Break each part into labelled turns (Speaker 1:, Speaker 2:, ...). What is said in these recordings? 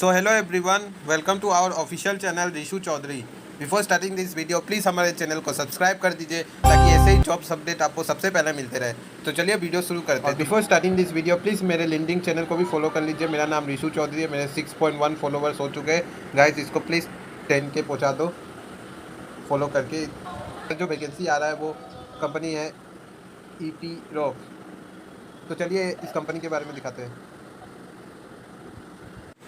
Speaker 1: So hello everyone, welcome to our official channel Rishu Chaudhary. Before starting this video please हमारे channel को subscribe कर दीजिए ताकि ऐसे ही जॉब्स अपडेट आपको सबसे पहले मिलते रहे। तो चलिए वीडियो शुरू करते हैं। Before starting this video please मेरे लिंक्डइन चैनल को भी फॉलो कर लीजिए। मेरा नाम रिशु चौधरी है, मेरे 6.1 फॉलोवर्स हो चुके हैं। गाइस इसको प्लीज़ 10 के पहुँचा दो फॉलो करके। जो वैकेंसी आ रहा है वो कंपनी है ईटी रॉक। तो चलिए इस कंपनी के बारे में दिखाते हैं।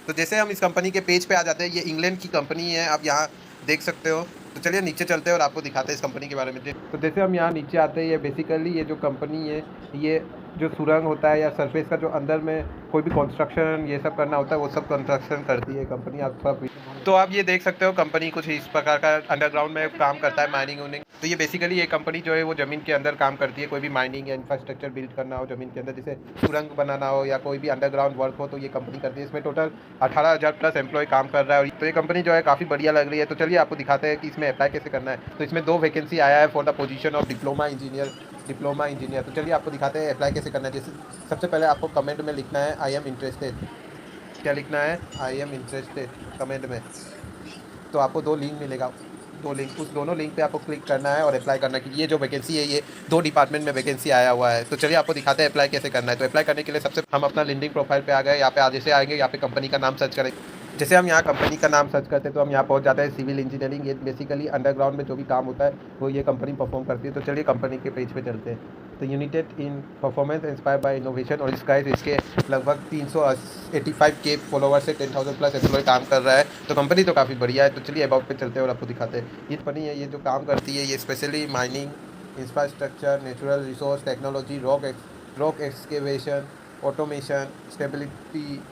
Speaker 1: तो जैसे हम इस कंपनी के पेज पे आ जाते हैं, ये इंग्लैंड की कंपनी है, आप यहाँ देख सकते हो। तो चलिए नीचे चलते हैं और आपको दिखाते हैं इस कंपनी के बारे में। तो जैसे हम यहाँ नीचे आते हैं, ये बेसिकली ये जो कंपनी है, ये जो सुरंग होता है या सरफेस का जो अंदर में कोई भी कंस्ट्रक्शन ये सब करना होता है, वो सब कंस्ट्रक्शन करती है कंपनी। आप थोड़ा तो आप ये देख सकते हो कंपनी कुछ इस प्रकार का अंडरग्राउंड में काम करता है, माइनिंग उनिंग। तो ये बेसिकली ये कंपनी जो है वो ज़मीन के अंदर काम करती है। कोई भी माइनिंग या इंफ्रास्ट्रक्चर बिल्ड करना हो ज़मीन के अंदर, जैसे सुरंग बनाना हो या कोई भी अंडरग्राउंड वर्क हो, तो ये कंपनी करती है। इसमें टोटल 18,000 प्लस एम्प्लॉय काम कर रहा है। और तो ये कंपनी जो है काफ़ी बढ़िया लग रही है। तो चलिए आपको दिखाते हैं कि इसमें अप्लाई कैसे करना है। तो इसमें 2 वैकेंसी आया है for the position of diploma engineer. तो चलिए आपको दिखाते हैं अप्लाई कैसे करना है। जैसे सबसे पहले आपको कमेंट में लिखना है आई एम इंटरेस्टेड। क्या लिखना है? आई एम इंटरेस्टेड कमेंट में। तो आपको 2 लिंक मिलेगा, 2 लिंक, उस दोनों लिंक पे आपको क्लिक करना है और अप्लाई करना है कि ये जो वैकेंसी है ये 2 डिपार्टमेंट में वैकेंसी आया हुआ है। तो चलिए आपको दिखाते हैं अप्लाई कैसे करना है। तो अप्लाई करने के लिए सबसे हम अपना लिंक्डइन प्रोफाइल पे आ गए। यहाँ पे आज जैसे आएंगे, यहाँ पे कंपनी का नाम सर्च करेंगे। जैसे हम यहाँ कंपनी का नाम सर्च करते हैं तो हम यहाँ पहुँच जाते हैं सिविल इंजीनियरिंग। ये बेसिकली अंडरग्राउंड में जो भी काम होता है वो ये कंपनी परफॉर्म करती है। तो चलिए कंपनी के पेज पे चलते हैं। तो United in performance inspired by innovation, और इसके लगभग 385 के फॉलोवर्स से 10,000 प्लस एम्प्लॉय काम कर रहा है। तो कंपनी तो काफ़ी बढ़िया है। तो चलिए अबाउट पे चलते हैं और आपको दिखाते हैं। ये कंपनी है, ये जो काम करती है ये specially mining, infrastructure, natural resource technology, rock excavation, automation, stability,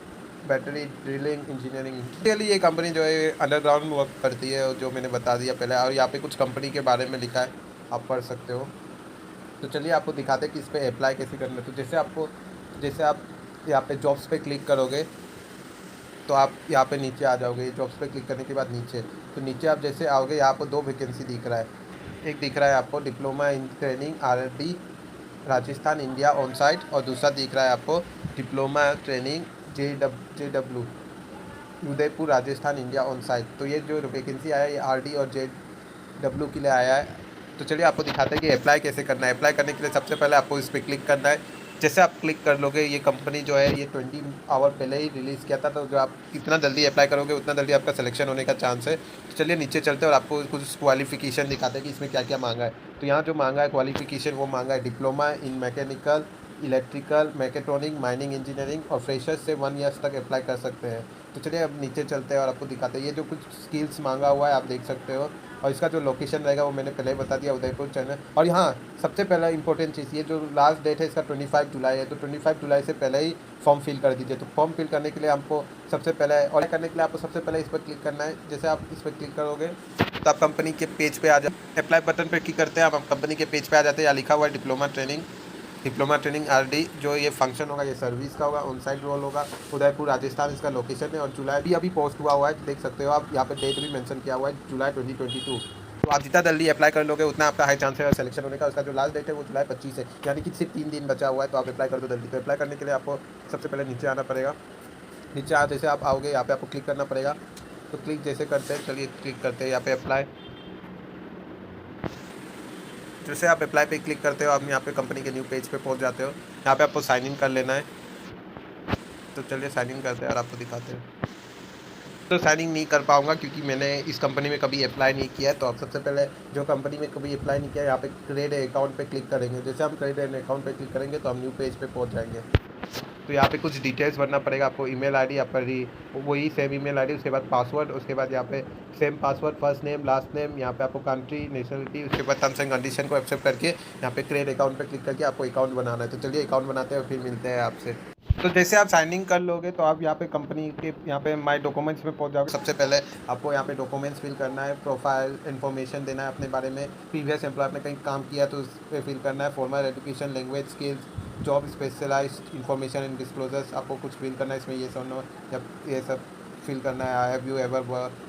Speaker 1: battery drilling engineering के लिए ये कंपनी जो है अंडरग्राउंड वर्क करती है, और जो मैंने बता दिया पहले। और यहाँ पे कुछ कंपनी के बारे में लिखा है, आप पढ़ सकते हो। तो चलिए आपको दिखाते हैं कि इस पर अप्लाई कैसे करना है। तो जैसे आप यहाँ पे जॉब्स पे क्लिक करोगे तो आप यहाँ पे नीचे आ जाओगे। जॉब्स पे क्लिक करने के बाद नीचे आप जैसे आओगे, यहाँ पर 2 वैकेंसी दिख रहा है। एक दिख रहा है आपको diploma in training RD Rajasthan India on site, और दूसरा दिख रहा है आपको diploma training JW Udaipur Rajasthan India on site. तो ये जो वैकेंसी आया है ये RD और JW के लिए आया है। तो चलिए आपको दिखाते हैं कि अप्लाई कैसे करना है। अप्लाई करने के लिए सबसे पहले आपको इस पर क्लिक करना है। जैसे आप क्लिक कर लोगे, ये कंपनी जो है ये 20 आवर पहले ही रिलीज़ किया था। तो जो आप कितना जल्दी अप्लाई करोगे उतना जल्दी आपका सिलेक्शन होने का चांस है। तो चलिए नीचे चलते हैं और आपको कुछ क्वालिफिकेशन दिखाते हैं कि इसमें क्या क्या मांगा है। तो यहाँ जो मांगा है क्वालिफिकेशन, वो मांगा है diploma in mechanical, electrical, mechatronic, mining engineering, और फ्रेशर्स से 1 ईयर्स तक अप्लाई कर सकते हैं। तो चलिए अब नीचे चलते हैं और आपको दिखाते हैं। ये जो कुछ स्किल्स मांगा हुआ है आप देख सकते हो, और इसका जो लोकेशन रहेगा वो मैंने पहले ही बता दिया, उदयपुर चैनल। और यहाँ सबसे पहला इंपॉर्टेंट चीज़, ये जो लास्ट डेट है इसका 25 जुलाई है। तो 25 जुलाई से पहले ही फॉर्म फिल कर दीजिए। तो फॉर्म फिल करने के लिए हमको सबसे पहले आपको सबसे पहले इस पर क्लिक करना है। जैसे आप इस पर क्लिक करोगे तो आप कंपनी के पेज पे आ जाए। अप्लाई बटन पर क्लिक करते हैं, आप कंपनी के पेज पे आ जाते हैं। यहाँ लिखा हुआ है डिप्लोमा ट्रेनिंग RD। जो ये फंक्शन होगा ये सर्विस का होगा, ऑन साइट रोल होगा, उदयपुर राजस्थान इसका लोकेशन है, और जुलाई भी अभी पोस्ट हुआ हुआ है, देख सकते हो आप। यहाँ पे डेट भी मेंशन किया हुआ है, जुलाई 2022। तो आप जितना जल्दी अप्लाई कर लोगे उतना आपका हाई चांस है सिलेक्शन होने का। उसका जो लास्ट डेट है वो जुलाई 25 है, यानी कि सिर्फ 3 दिन बचा हुआ है। तो आप अप्लाई कर दो जल्दी। तो अप्लाई करने के लिए आपको सबसे पहले नीचे आना पड़ेगा। नीचे जैसे आप आओगे यहाँ पे आपको क्लिक करना पड़ेगा। तो क्लिक जैसे करते हैं, चलिए क्लिक करते हैं यहाँ पे अप्लाई। जैसे आप अप्लाई पे क्लिक करते हो, आप यहाँ पे कंपनी के न्यू पेज पे पहुँच जाते हो। यहाँ पे आपको साइन इन कर लेना है। तो चलिए साइन इन करते हैं और आपको दिखाते हैं। तो साइन इन नहीं कर पाऊँगा क्योंकि मैंने इस कंपनी में कभी अप्लाई नहीं किया है। तो आप सबसे पहले जो कंपनी में कभी अप्लाई नहीं किया है, यहाँ पे क्रिएट अकाउंट पे क्लिक करेंगे। जैसे हम क्रिएट अकाउंट पे क्लिक करेंगे तो हम न्यू पेज पे पहुँच जाएंगे। तो यहाँ पे कुछ डिटेल्स भरना पड़ेगा आपको। ईमेल आईडी आपका वही सेम ईमेल आईडी, उसके बाद पासवर्ड, उसके बाद यहाँ पे same password, first name last name, यहाँ पे आपको कंट्री नेशनलिटी, उसके बाद टर्म्स एंड कंडीशन को एक्सेप्ट करके यहाँ पे क्रिएट अकाउंट पे क्लिक करके आपको अकाउंट बनाना है। तो चलिए अकाउंट बनाते हैं और फिर मिलते हैं आपसे। तो जैसे आप साइन इन कर लोगे तो आप यहाँ पे कंपनी के यहाँ पे माई डॉक्यूमेंट्स में पहुँच जाओगे। सबसे पहले आपको यहाँ पे डॉक्यूमेंट्स फिल करना है, प्रोफाइल इन्फॉर्मेशन देना है अपने बारे में, प्रीवियस एम्प्लॉय में कहीं काम किया तो उस पर फिल करना है, formal education, language skills, job specialised information and disclosures आपको कुछ फिल करना है इसमें। ये सब जब ये सब फिल करना है। Have you ever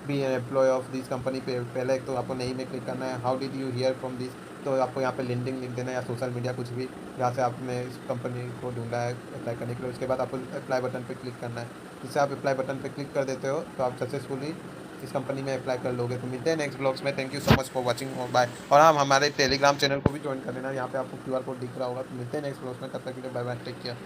Speaker 1: be an employ of this company पे पहले तो आपको नहीं में क्लिक करना है। How did you hear from this, तो आपको यहाँ पे लिंक्डइन लिख देना है या सोशल मीडिया कुछ भी जहाँ से आपने इस कंपनी को ढूंढा है अप्लाई करने के लिए। उसके बाद आपको अप्लाई बटन पे क्लिक करना है। जिससे आप अप्लाई बटन पे क्लिक कर देते हो तो आप सक्सेसफुली इस कंपनी में अप्लाई कर लोगे। तो मिलते हैं नेक्स्ट ब्लॉग्स में। Thank you so much for watching और बाय। और हाँ, हमारे टेलीग्राम चैनल को भी ज्वाइन कर लेना, यहाँ पे आपको QR कोड दिख रहा होगा। तो मिलते हैं नेक्स्ट ब्लॉग्स में, तब तक के लिए बाय बाय, टेक केयर।